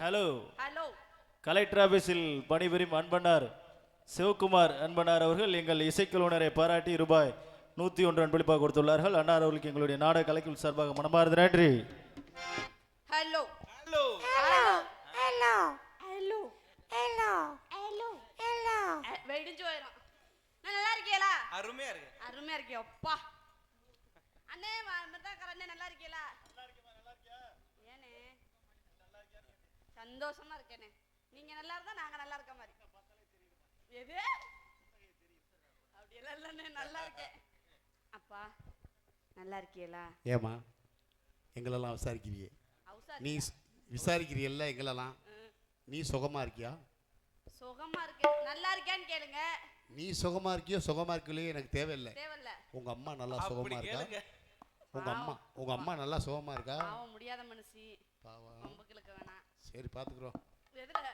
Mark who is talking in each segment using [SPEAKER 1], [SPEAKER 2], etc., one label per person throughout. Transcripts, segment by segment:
[SPEAKER 1] Hello
[SPEAKER 2] hello.
[SPEAKER 1] Collector ஆபீஸில் பணிபுரியும் அன்பனார் சிவகுமார் அன்பனார் அவர்கள் எங்கள் இசைக்குழுவினரை பாராட்டி ரூபாய் 101 அன்பளிப்பாக கொடுத்துள்ளார்கள். அன்னார் அவர்களுக்கு எங்களுடைய நாடக கலைக்குழு சார்பாக மனமார்ந்த நன்றி.
[SPEAKER 2] Hello
[SPEAKER 3] hello
[SPEAKER 2] hello hello hello hello hello hello வெடிஞ்சு போயிடும். நல்லா இருக்கீங்களா?
[SPEAKER 3] அருமையா இருக்கு.
[SPEAKER 2] அருமையா இருக்கே அப்பா. அண்ணே மிருதாக்கர் அண்ணே நல்லா இருக்கீங்களா? ஏனே சந்தோஷமா இருக்கேனே. நீங்க நல்லா இருந்தா நாங்க நல்லா இருக்க மாதிரி. எது அப்படியெல்லாம் இல்லைண்ணே, நல்லா இருக்கேன். அப்பா நல்லா இருக்கீங்களா?
[SPEAKER 4] ஏமா எங்களெல்லாம் விசாரிக்கிறியே, நீ விசாரிக்கிறீல்ல எங்களெல்லாம், நீ சுகமா இருக்கியா?
[SPEAKER 2] சுகமா இருக்கேன். நல்லா இருக்கேன்னு கேளுங்க.
[SPEAKER 4] நீ சுகமா இருக்கியோ சுகமா இருக்கலையோ எனக்கு தேவையில்லை.
[SPEAKER 2] தேவையில்ல.
[SPEAKER 4] உங்க அம்மா நல்லா சுகமா இருக்கா? உங்க அம்மா நல்லா சுகமா இருக்கா?
[SPEAKER 2] பாவம் முடியாத மனுஷி.
[SPEAKER 4] பாவம்.
[SPEAKER 2] உங்களுக்கு வேணாம்.
[SPEAKER 4] சரி பாத்துக்குறோம்.
[SPEAKER 2] எதுல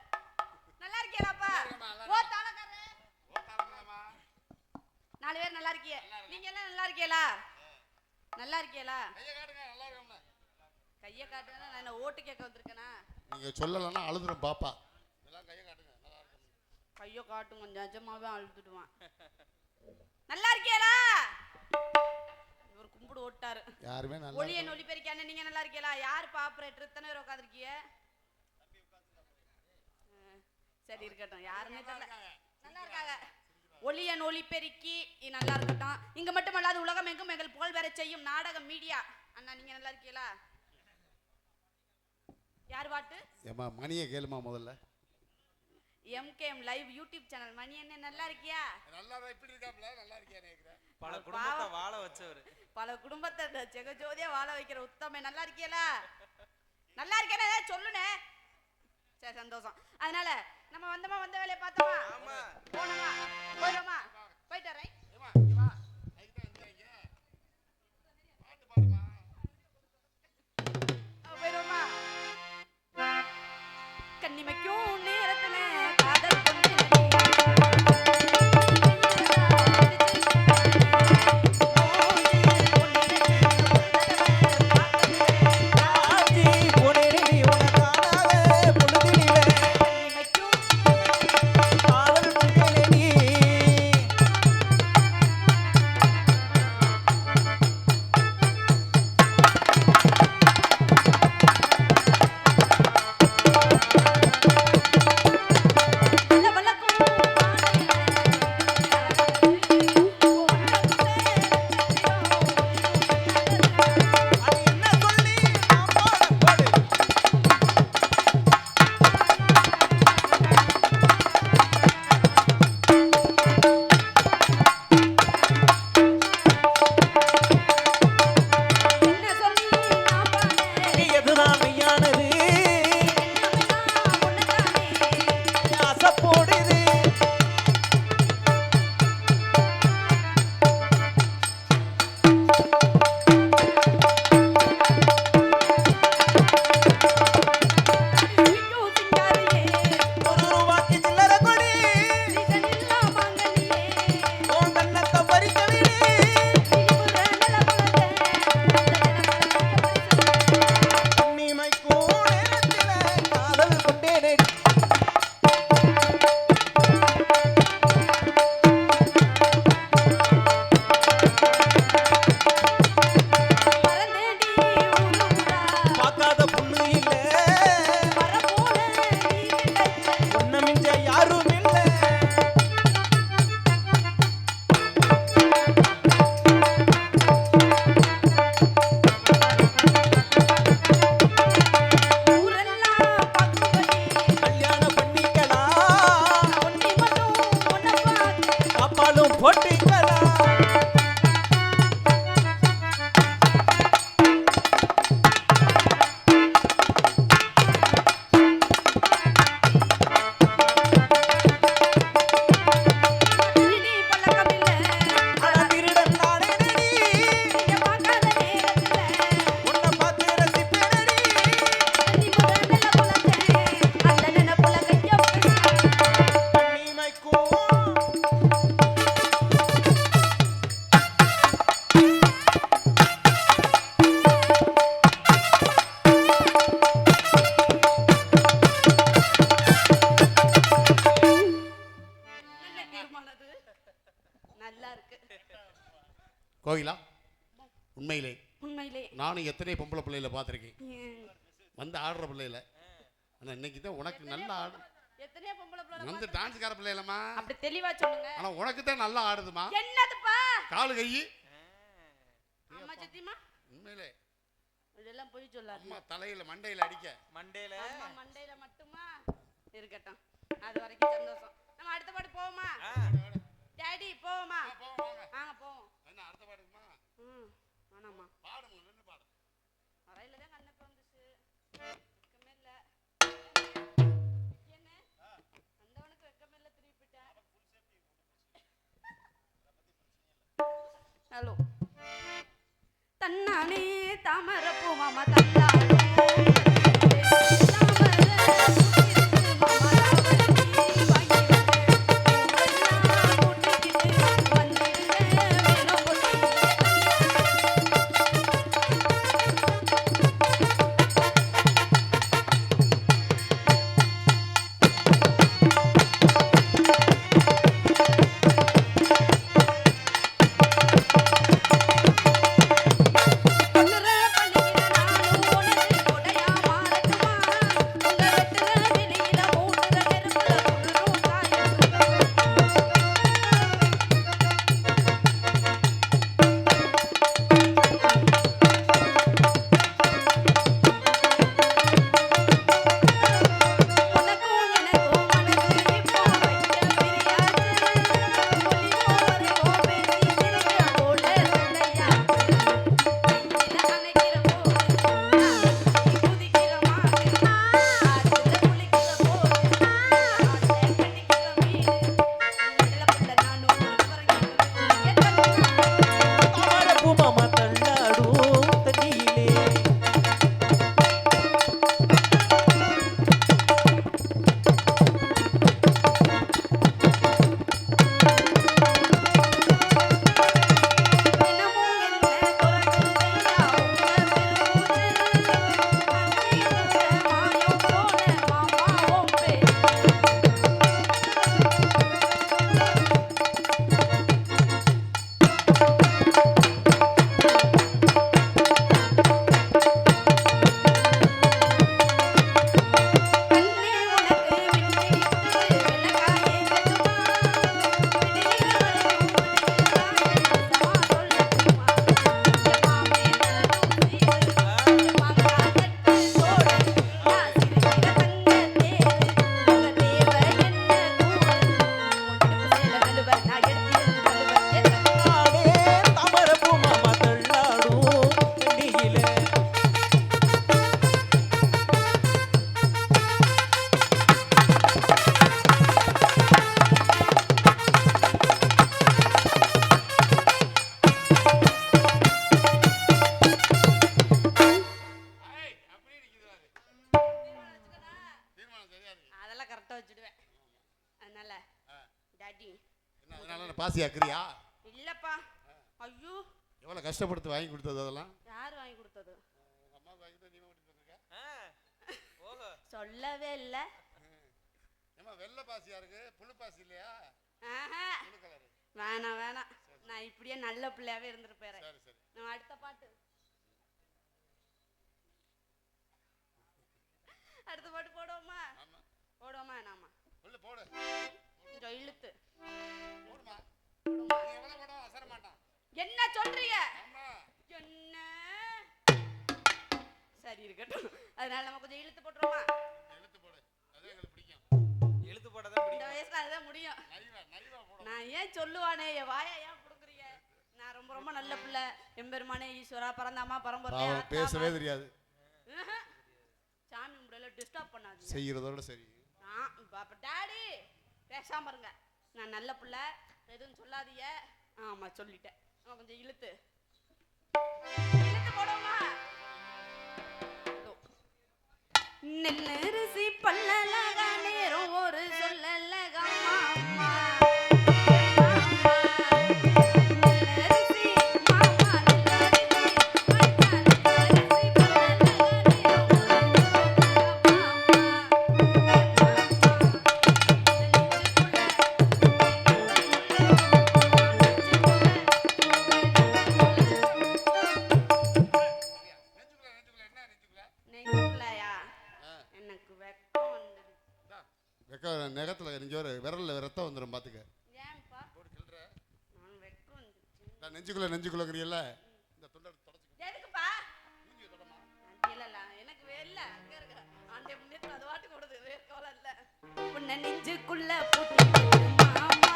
[SPEAKER 2] நல்லா இருக்கீங்களாப்பா? ஓ தாளக்காரே. நாலு பேர் நல்லா இருக்கீங்க. நீங்க எல்லாம் நல்லா இருக்கீங்களா? நல்லா இருக்கீங்களா? கையை காட்டுங்க. நல்லா இருக்கோம்ல. கையை காட்டுங்க. நான் என்ன ஓட்டு கேட்க வந்திருக்கேனா?
[SPEAKER 4] நீங்க சொல்லலன்னா அழுதுறோம் பாப்பா. எல்லாம் கையை காட்டுங்க. நல்லா இருக்கு.
[SPEAKER 2] கையை காட்டுங்க. நிஜமாவே அழுதுடுவான். நல்லா இருக்கீங்களா? இவர் கும்பிடு ஓட்டாரு.
[SPEAKER 4] யாருமே நல்லா
[SPEAKER 2] ஒளிய நொலி பெருக்கானே. நீங்க நல்லா இருக்கீங்களா? யார் ஆபரேட்டர்? இத்தனை பேர் உட்கார்ந்திருக்கீங்க. சரி இருக்கட்டும். யாருமே தெரியல. நல்லா இருக்காங்க. ஒளியன் ஒளி பெருக்கி நல்லா இருக்கட்டும். இங்க மட்டுமல்லாது உலகம் எங்கும் எங்கள் புகழ் பெற செய்யும் நாடகம் மீடியா. அண்ணா நீங்க நல்லா இருக்கீங்களா? யார் பாட்டு?
[SPEAKER 4] ஏமா மணியை கேளுமா முதல்ல.
[SPEAKER 2] MKM live YouTube channel. மணி என்ன நல்லா இருக்கியா?
[SPEAKER 4] நல்லா இப்படி இருக்காப்ல. நல்லா இருக்கியா நேக்குற?
[SPEAKER 3] பல குடும்பத்தை வாழ வச்சவர்.
[SPEAKER 2] பல குடும்பத்தை ஜெகஜோதியா வாழ வைக்கிற உத்தமே. நல்லா இருக்கீங்களா? நல்லா இருக்கேனே சொல்லுனே. சரி சந்தோஷம். அதனால நம்ம வந்த வேலையை பார்த்தோமா? போனோமா போயிடுமா? போயிட்டு வரேன். போயிடுமா? கண்ணிமைக்கும் நேரத்துல காதல் தீர்மானது நல்லா இருக்கு.
[SPEAKER 4] கோகிலா, உண்மையிலே
[SPEAKER 2] உண்மையிலே
[SPEAKER 4] நானும் எத்தனை பொம்பளை பிள்ளைகளை பார்த்துருக்கேன்,
[SPEAKER 2] ம்.
[SPEAKER 4] வந்து ஆடுற பிள்ளையில. ஆனால் இன்னைக்கு தான் உனக்கு நல்லா ஆடு,
[SPEAKER 2] எத்தனையோ பொம்பளை பிள்ளை
[SPEAKER 4] வந்து டான்ஸ்கார பிள்ளைகளம்மா.
[SPEAKER 2] அப்படி தெளிவா சொல்லுங்க.
[SPEAKER 4] ஆனால் உனக்கு தான் நல்லா ஆடுதுமா,
[SPEAKER 2] என்னதுப்பா?
[SPEAKER 4] காலு கை.
[SPEAKER 2] அம்மா சத்தியமா
[SPEAKER 4] உண்மையிலே
[SPEAKER 2] இதெல்லாம் போய் சொல்லாது.
[SPEAKER 4] அம்மா தலையில மண்டையில அடிக்க.
[SPEAKER 3] மண்டேல
[SPEAKER 2] அம்மா மண்டையில மட்டுமா இருக்கட்டும், அது வரைக்கும் சந்தோஷம். நம்ம அடுத்த பாட்டு போவோமா? டாடி போவோமா? வாங்க போவோம்.
[SPEAKER 4] என்ன அடுத்த பாடுமா?
[SPEAKER 2] வேணாமா?
[SPEAKER 4] பாடுங்க, நின்று பாடு.
[SPEAKER 2] வரையில தான் கண்ணப்ப வந்துச்சு, வெக்கமே இல்ல. என்ன வந்தவனுக்கு வெக்கமே இல்ல, திருப்பிட்டேன். ஹலோ தன்னானே தாமர பூமாமா தந்தாடும்
[SPEAKER 4] பாசி ஆக்குறியா?
[SPEAKER 2] இல்லப்பா. ஐயோ
[SPEAKER 4] எவ்வளவு கஷ்டப்படுத்து வாங்கி கொடுத்தது அதெல்லாம்?
[SPEAKER 2] யார் வாங்கி கொடுத்தது?
[SPEAKER 4] உங்க அம்மா வாங்கி தான் நீ ஓடி வந்திருக்க.
[SPEAKER 3] ஓஹோ
[SPEAKER 2] சொல்லவே இல்ல.
[SPEAKER 4] ஏமா வெள்ளை பாசியா இருக்கு, புழு பாசி இல்லையா? புழு கலர்.
[SPEAKER 2] வேணாம் வேணாம், நான் இப்படியே நல்ல பிள்ளையாவே இருந்திருப்பேன்.
[SPEAKER 4] சரி சரி,
[SPEAKER 2] நம்ம அடுத்த பாட்டு அடுத்த பாட்டு போடுவோமா? போடுவோமா? நாமா
[SPEAKER 4] உள்ள போடு,
[SPEAKER 2] கொஞ்சம் இழுத்து
[SPEAKER 4] போடுமா. நீ எவ்வளவு போடும் அசர மாட்டான்.
[SPEAKER 2] என்ன சொல்றீங்க?
[SPEAKER 4] ஆமா
[SPEAKER 2] என்ன சரி இருக்கட்டும், அதனால நம்ம கொஞ்சம் இழுத்து போட்டுருவோமா?
[SPEAKER 4] இழுத்து போடு, அதான் எங்களுக்கு பிடிக்கும்.
[SPEAKER 3] இழுத்து போடாதான்
[SPEAKER 2] இந்த
[SPEAKER 3] பிடிக்கும்.
[SPEAKER 2] வயசுல அதுதான் முடியும்.
[SPEAKER 4] நைவா நைவா போடு.
[SPEAKER 2] நான் ஏன் சொல்லுவானே, என் வாயா ஏன் புடுங்குறீங்க? நான் ரொம்ப ரொம்ப நல்ல பிள்ளை. எம்பெருமானே ஈஸ்வரா பரந்தாமா பரம்பொருளே
[SPEAKER 4] பாவம், பேசவே தெரியாது.
[SPEAKER 2] சாமி முறையில டிஸ்டர்ப் பண்ணாதீங்க.
[SPEAKER 4] செய்யறதோட சரி.
[SPEAKER 2] அப்ப டாடி பேசாம இருங்க, நான் நல்ல பிள்ளை, எதுவும் சொல்லாதீங்க. ஆமா சொல்லிட்டேன். கொஞ்சம் இழுத்து இழுத்து போடுவோமா? நெல்லரிசி பல்லலக நேரம் ஒரு சொல்லலக மாமா
[SPEAKER 4] நெஞ்சுக்குள்ளங்கிறீல்ல இந்த தொண்டை தொடச்சு
[SPEAKER 2] எதுக்குப்பா இல்ல இல்ல எனக்கு இல்ல அங்க இருக்க ஆண்டே முன்னேற்ற அது வாட்டு கொடுது வேற கவலை இல்ல உன்னை நெஞ்சுக்குள்ள பூட்டி மாமா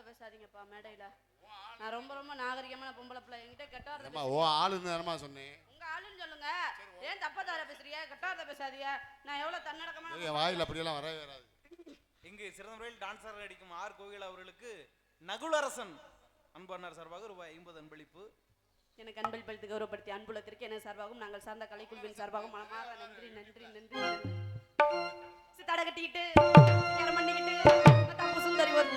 [SPEAKER 2] பேசாதீங்கப்பா மேடையில. நான் ரொம்ப ரொம்ப நாகரிகமான பொம்பளை பிள்ளை. என்கிட்ட கெட்ட வார்த்தை
[SPEAKER 4] ஓ ஆளுன்னு தானமா சொன்னேன்.
[SPEAKER 2] உங்க ஆளுன்னு சொல்லுங்க. ஏன் தப்பா தார பேசுறீங்க? கெட்ட வார்த்தை பேசாதீங்க. நான் எவ்வளவு தன்னடக்கமான
[SPEAKER 4] என் வாயில அப்படி எல்லாம் வரவே வராது.
[SPEAKER 3] இங்கு சிறந்த முறையில் டான்சர் நடிக்கும் ஆர் கோகிலா அவர்களுக்கு நகுலரசன் அன்பண்ணார் சார்பாக ரூபாய் 50 அன்பளிப்பு.
[SPEAKER 2] எனக்கு அன்பளிப்பளித்து கௌரவப்படுத்தி அன்புலத்திற்கு என சார்பாகவும் நாங்கள் சார்ந்த கலைக்குழுவின் சார்பாகவும் மனமாக நன்றி நன்றி நன்றி. சித்தாட கட்டிக்கிட்டு பண்ணிக்கிட்டு தப்பு சுந்தரி ஒரு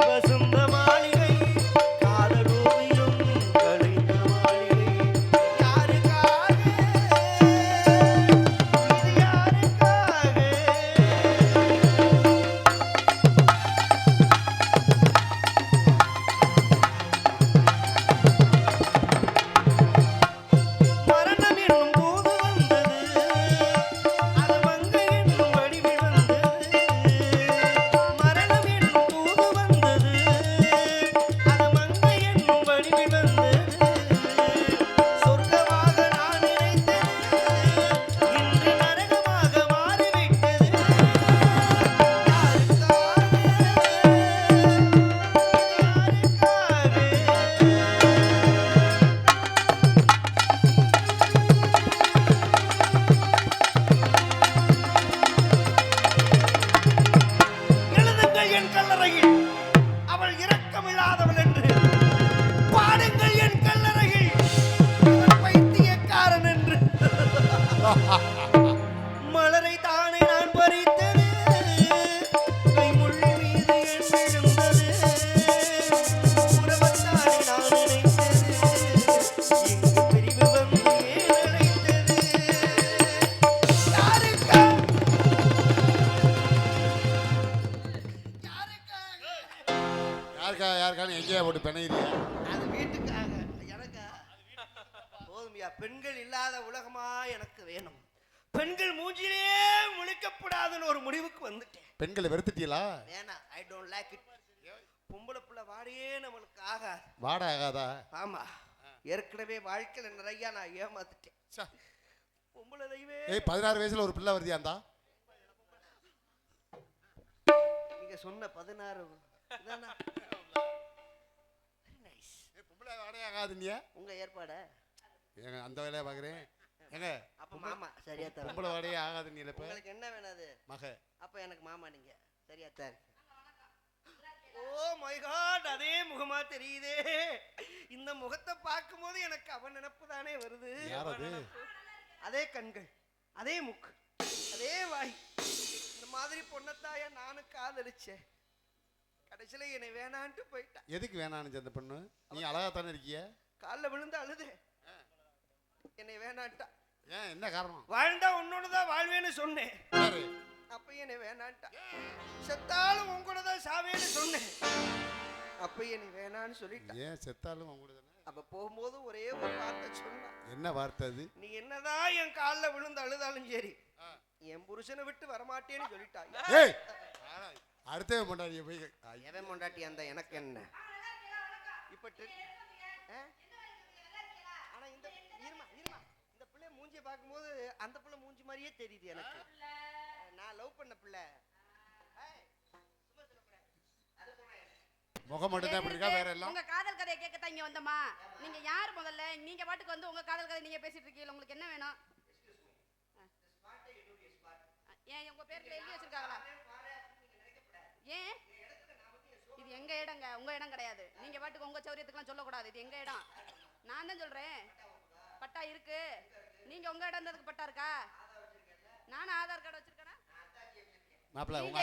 [SPEAKER 5] வசந்தம் இல்லாதவள் என்று பாடுங்கள் என் கல்லறையில் இவன் பைத்தியக்காரன் என்று. மலரை தானே நான் பறித்தது கைமுள்ளி மீது என் விழுந்தது. உறவத்தானே நான் நினைத்தது இங்கு பிரிவு வந்து ஏன் அழைத்தது.
[SPEAKER 4] யாருக்கானு எங்கேயா போட்டு பிணையிறியா?
[SPEAKER 5] அது வீட்டுக்காக எனக்கா போதுமையா. பெண்கள் இல்லாத உலகமா எனக்கு வேணும். பெண்கள் மூஞ்சிலே முழிக்கப்படாதுன்னு ஒரு முடிவுக்கு வந்துட்டேன்.
[SPEAKER 4] பெண்களை வெறுத்துட்டீங்களா?
[SPEAKER 5] வேணா, ஐ டோன்ட் லைக் இட். பொம்பளை பிள்ளை வாடையே நம்மளுக்கு ஆகாது.
[SPEAKER 4] வாட ஆகாதா?
[SPEAKER 5] ஆமா, ஏற்கனவே வாழ்க்கையில நிறைய நான் ஏமாத்துட்டேன். பொம்பளை தெய்வே.
[SPEAKER 4] 16 வயசுல ஒரு பிள்ளை வருதியாந்தா?
[SPEAKER 5] நீங்க சொன்ன 16 இதானா?
[SPEAKER 4] பொம்பளை வாடகை ஆகாதுன்னியா?
[SPEAKER 5] உங்க ஏற்பாடு
[SPEAKER 4] ஏங்க அந்த வேலையை பாக்குறேன். ஏங்க
[SPEAKER 5] அப்ப மாமா சரியா தர.
[SPEAKER 4] பொம்பளை வாடகை ஆகாதுன்னு இப்ப
[SPEAKER 5] உங்களுக்கு என்ன வேணும் அது?
[SPEAKER 4] மக.
[SPEAKER 5] அப்ப எனக்கு மாமா நீங்க சரியா தர. ஓ மை காட், அதே முகமா தெரியுதே. இந்த முகத்தை பார்க்கும்போது எனக்கு அவன் நினைப்பு தானே வருது.
[SPEAKER 4] யார் அது?
[SPEAKER 5] அதே கண்கள், அதே மூக்கு, அதே வாய். இந்த மாதிரி பொண்ணத்தாய நானும் காதலிச்சேன். கடைசியில என்னை வேணான்ட்டு போயிட்டா.
[SPEAKER 4] எதுக்கு வேணான்னு அந்த பொண்ணு? நீ அழகா தானே இருக்கிய?
[SPEAKER 5] காலில் விழுந்து அழுது என்னை வேணான்ட்டா.
[SPEAKER 4] ஏன், என்ன காரணம்?
[SPEAKER 5] வாழ்ந்தா உன்னோடதான் வாழ்வேன்னு சொன்னேன்.
[SPEAKER 4] யாரு?
[SPEAKER 5] அப்ப என்னை வேணான்ட்டா. செத்தாலும் உங்களோட தான் சாவேன்னு சொன்னேன். அப்ப என்னை வேணான்னு சொல்லிட்டா.
[SPEAKER 4] ஏன் செத்தாலும் அவங்க தானே?
[SPEAKER 5] அப்ப போகும்போது ஒரே ஒரு வார்த்தை சொன்னா.
[SPEAKER 4] என்ன வார்த்தை அது?
[SPEAKER 5] நீ என்னதான் என் காலில் விழுந்து அழுதாலும் சரி என் புருஷனை விட்டு வரமாட்டேன்னு சொல்லிட்டா.
[SPEAKER 4] ஏய், அடுத்தவே மாட்டாங்க போய்.
[SPEAKER 5] எவன் மொண்டாட்டி அந்த எனக்கு என்ன இப்ப ஆனா இந்த இருமா இருமா இந்த பிள்ளை மூஞ்சியை பார்க்கும்போது அந்த பிள்ளை மூஞ்சி மாதிரியே தெரியுது எனக்கு. நான் லவ் பண்ண பிள்ளை.
[SPEAKER 4] முகம் மட்டும் தான் இப்படி இருக்கா, வேற எல்லாம்?
[SPEAKER 2] உங்க காதல் கதையை கேட்கத்தான் இங்க வந்தமா? நீங்க யார் முதல்ல? நீங்க பாட்டுக்கு வந்து உங்க காதல் கதை நீங்க பேசிட்டு இருக்கீங்க. உங்களுக்கு என்ன வேணும்? ஏன் உங்க பேர்ல எழுதி வச்சிருக்காங்களா? ஏன் இது எங்க இடங்க? உங்க இடம் கிடையாது. நீங்க பாட்டுக்கு உங்க சௌரியத்துக்குலாம் சொல்லக்கூடாது. இது எங்க இடம். நான் தான் சொல்றேன். பட்டா இருக்கு. நீங்க உங்க இடம் இருந்ததுக்கு பட்டா இருக்கா? நானும் ஆதார் கார்டு வச்சிருக்கேனா?
[SPEAKER 4] மாப்பிள்ள, உங்க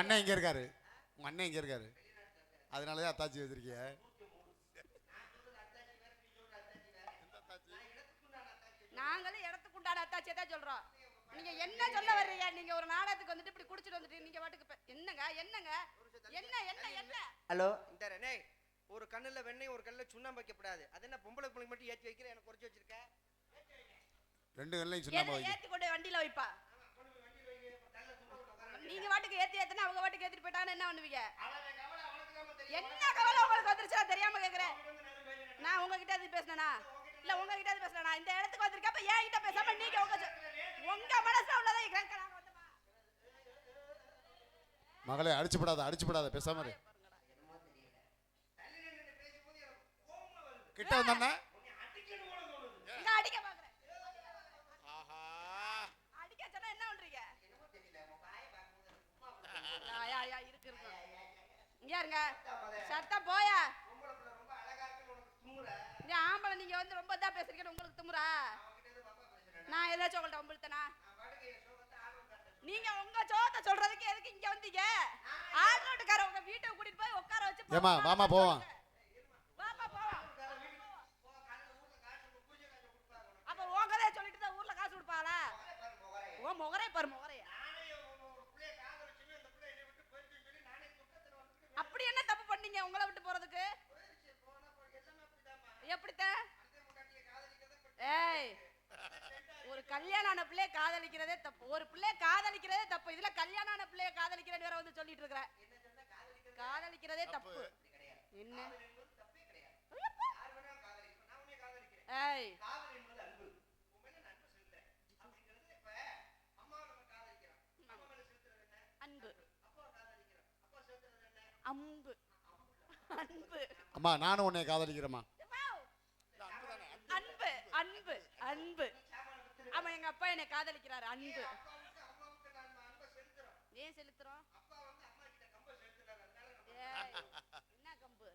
[SPEAKER 4] அண்ணன் இங்க இருக்காரு. உங்க அண்ணன் இங்க இருக்காரு. அதனாலதான் அத்தாச்சி வச்சிருக்கிய.
[SPEAKER 2] நாங்களும் இடத்துக்கு உண்டான அத்தாச்சியை தான் சொல்றோம். நீங்க என்ன சொல்ல வர்றீங்க? நீங்க ஒரு நாடகத்துக்கு வந்துட்டு இப்படி குடிச்சிட்டு வந்துட்டு நீங்க பாட்டுக்கு என்னங்க என்னங்க என்ன என்ன என்ன?
[SPEAKER 5] ஹலோ, இந்த ரெனே ஒரு கண்ணுல வெண்ணெய் ஒரு கண்ணுல சுண்ணாம்பு வைக்கப்படாது. அது என்ன பொம்பளை பிள்ளைங்க மட்டும் ஏற்றி வைக்கிற? எனக்கு குறைச்சி வச்சிருக்க.
[SPEAKER 4] ரெண்டு கண்ணையும் சுண்ணாம்பு வைக்க.
[SPEAKER 2] ஏத்தி கொண்டு வண்டியில வைப்பா. நீங்க பாட்டுக்கு ஏத்தினா அவங்க பாட்டுக்கு ஏத்திட்டு போயிட்டாங்கன்னா என்ன பண்ணுவீங்க? என்ன கவலை உங்களுக்கு வந்துருச்சா தெரியாம கேக்குறேன். நான் உங்ககிட்ட அது பேசினா இல்ல உங்ககிட்ட அது பேசினா இந்த இடத்துக்கு வந்திருக்கப்ப ஏன் கிட்ட பேசாம நீங்க உங்க மனசுல உள்ளதை கேட்கறாங்க.
[SPEAKER 4] மகளே, அடிச்சுப்படாத பேசாம இரு. கிட்ட வந்தானே
[SPEAKER 2] இங்க அடிக்க பாக்குறேன். அடிக்க சொன்னா என்ன பண்றீங்க? யா இருக்கு இங்க இருங்க. சத்தம் போயா. நீ ஆம்பளை, நீங்க வந்து ரொம்ப தான் பேசுறீங்க. உங்களுக்கு திமுறா? நான் ஏதாச்சும் உங்கள்ட்ட உங்கள்ட்டனா? நீங்க உங்க சோத்தை சொல்றதுக்கு எதுக்கு இங்க வந்தீங்க? ஆள்ரோட்டுக்கார உங்க வீட்டை கூட்டிட்டு போய் உட்கார வச்சு
[SPEAKER 4] ஏமா வாமா போவோம்.
[SPEAKER 2] வாமா போவோம். அப்ப உங்கதே சொல்லிட்டு தான் ஊர்ல காசு கொடுப்பாங்களா? ஓ முகரே பாரு முகரே. அப்படி என்ன தப்பு பண்ணீங்க உங்களை விட்டு போறதுக்கு? எப்படித்தான்? ஏய், ஒரு கல்யாணம் ஆன பிள்ளைய காதலிக்கிறதே தப்பு. ஒரு பிள்ளைய காதலிக்கிறதே தப்பு. இதுல கல்யாணம் ஆன பிள்ளைய காதலிக்கிறேன்னு வேற வந்து சொல்லிட்டு இருக்கிற. காதலிக்கிறதே தப்பு. என்ன? ஏய், அன்பு அன்பு அன்பு.
[SPEAKER 4] அம்மா, நானும் உன்னை காதலிக்கிறேம்மா.
[SPEAKER 2] அன்பு அன்பு அன்பு. ஆமா, எங்க அப்பா என்னை காதலிக்கிறாரு. அன்பு. ஏன் செலுத்துறோம்? என்ன கம்பு?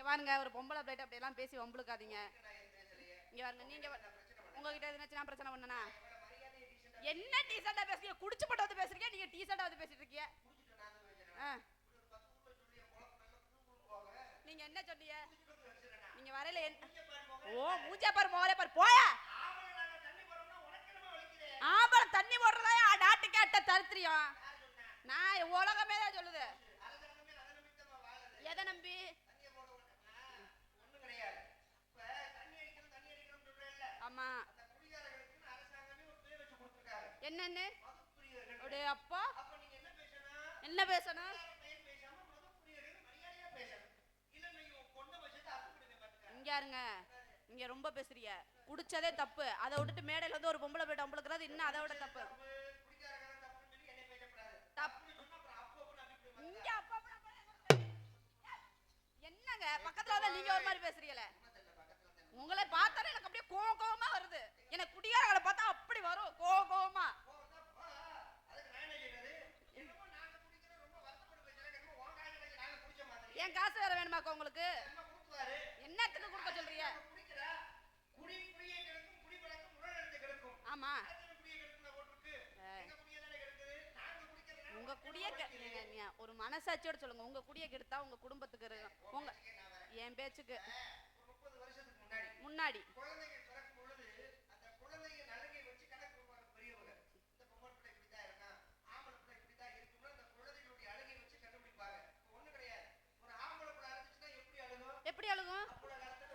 [SPEAKER 2] பாருங்க ஒரு பொம்பளை பிளேட் அப்படி எல்லாம் பேசி வம்புழுக்காதீங்க. இங்க பாருங்க நீங்க உங்ககிட்ட எதுனா பிரச்சனை பண்ணனா என்ன டீசர்ட்டா பேசுறீங்க? குடிச்சு போட்டு வந்து பேசுறீங்க, நீங்க டீசர்ட்டா வந்து பேசிட்டு இருக்கீங்க. நீங்க என்ன சொன்னீங்க? நீங்க வரையில ஓ மூஞ்சா பாரு மோரே பாரு போயா. ஆம்பளை தண்ணி போடுறதா நாட்டுக்கு அட்ட தரித்திரியம். நான் உலகமே தான் சொல்லுது. எதை நம்பி? ஆமா என்னன்னு அப்படியே அப்பா என்ன பேசணும்? இங்க இருங்க, நீங்க ரொம்ப பேசுறீங்க. குடிச்சதே தப்பு, அதை விட்டுட்டு மேடையில வந்து ஒரு பொம்பளை போயிட்டு அம்பளுக்குறது இன்னும் அதை விட தப்பு. என்னங்க பக்கத்துல வந்து நீங்க ஒரு மாதிரி பேசுறீங்களே? உங்களை பார்த்தாலே எனக்கு அப்படியே கோவமா வருது. எனக்கு குடியாரங்களை பார்த்தா அப்படி வரும் கோவமா. என் காசு வேற வேணுமாக்கா உங்களுக்கு? என்னத்துக்கு கொடுக்க சொல்றீங்க? ஆமா உங்க குடிய ஒரு மனசாட்சியோட சொல்லுங்க. உங்க குடிய கெடுத்தா உங்க குடும்பத்துக்கு இருக்கும். உங்க என் பேச்சுக்கு முன்னாடி எப்படி அழுகும்?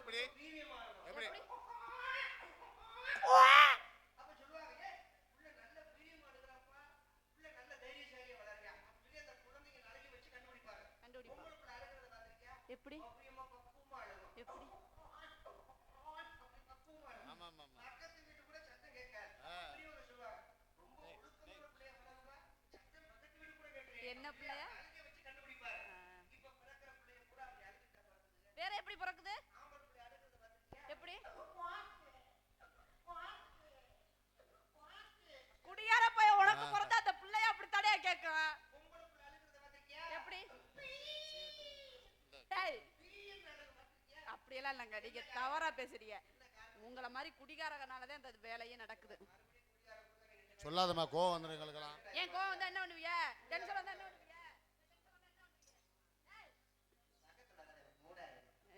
[SPEAKER 2] எப்படி எப்படி என்ன பிள்ளையா? வேற எப்படி பிறக்குது? எப்படி குடியார போய் உனக்கு பிறந்தா அந்த பிள்ளைய அப்படி தடையா கேட்கும். எப்படி அப்படியெல்லாம் இல்லைங்க, நீங்க தவறா பேசுறீங்க. உங்களை மாதிரி குடிகாரனாலதான் இந்த வேலையே நடக்குது.
[SPEAKER 4] சொல்லாதம்மா, கோவம் வந்துடும் எங்களுக்கெல்லாம்.
[SPEAKER 2] ஏன் கோவம் வந்தா என்ன பண்ணுவீங்க? டென்ஷன் வந்தா என்ன பண்ணுவீங்க?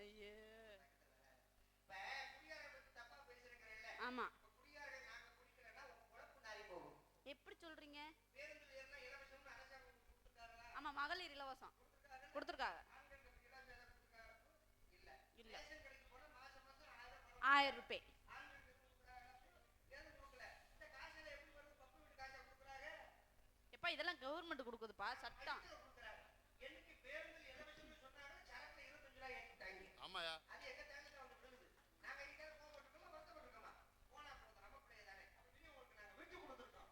[SPEAKER 2] ஐயோ ஆமா எப்படி சொல்றீங்க? ஆமா மகளிர் இலவசம் கொடுத்துருக்காங்க. இல்ல 1000 ரூபாய். எப்பா இதெல்லாம் கவர்மெண்ட் கொடுக்குதுப்பா, சட்டம்.
[SPEAKER 4] ஆமாயா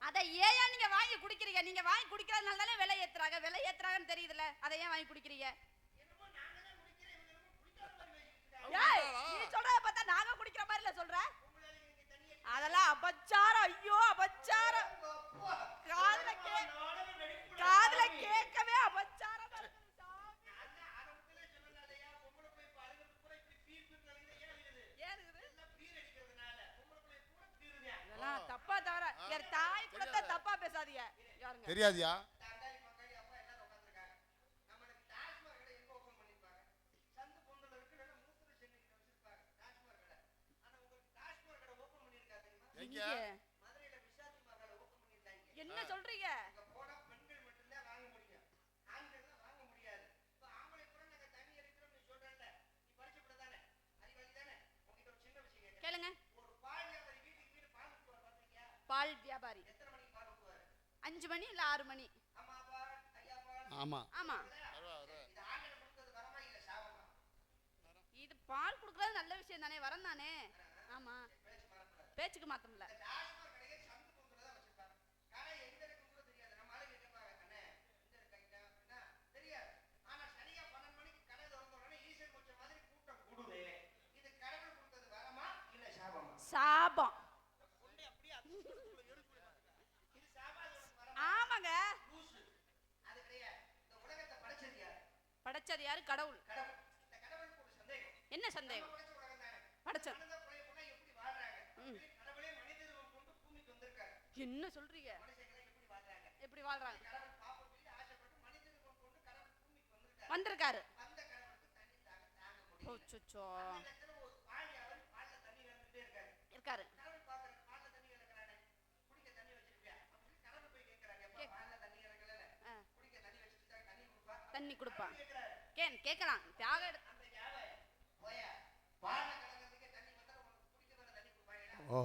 [SPEAKER 2] அதை ஏன் நீங்க வாங்கி குடிக்கிறீங்க? நீங்க வாங்கி குடிக்கிறதுனால தானே விலை ஏத்துறாங்க. விலை ஏத்துறாங்கன்னு தெரியுதுல, அதை ஏன் வாங்கி குடிக்கிறீங்க? நீ சொல்றத பார்த்தா நாங்க குடிக்கிற மாதிரி இல்ல சொல்ற. அதெல்லாம் அபச்சாரம். ஐயோ அபச்சாரம். காதுல கேட்கவே அபச்சாரம். தப்பா தவற தாய் குலத்தை தப்பா பேசாதீங்க.
[SPEAKER 4] தெரியாதியா?
[SPEAKER 2] என்ன சொல்றீங்க? கேளுங்க. பால் வியாபாரி 5 மணி இல்ல 6 மணி.
[SPEAKER 4] ஆமா
[SPEAKER 2] ஆமா இது பால் குடுக்கறது நல்ல விஷயம் தானே, வரம் தானே. ஆமா பேச்சுக்கு மாத்தம்ல. சாபம். ஆமாங்க படைச்சது யாரு? கடவுள். என்ன சந்தேகம்? படைச்ச என்ன சொல்றீங்க? எப்படி வாழ்றாங்க? வந்திருக்காரு. இருக்காரு. தண்ணி கொடுப்பா கேட்கலாம். தியாக
[SPEAKER 4] ஓ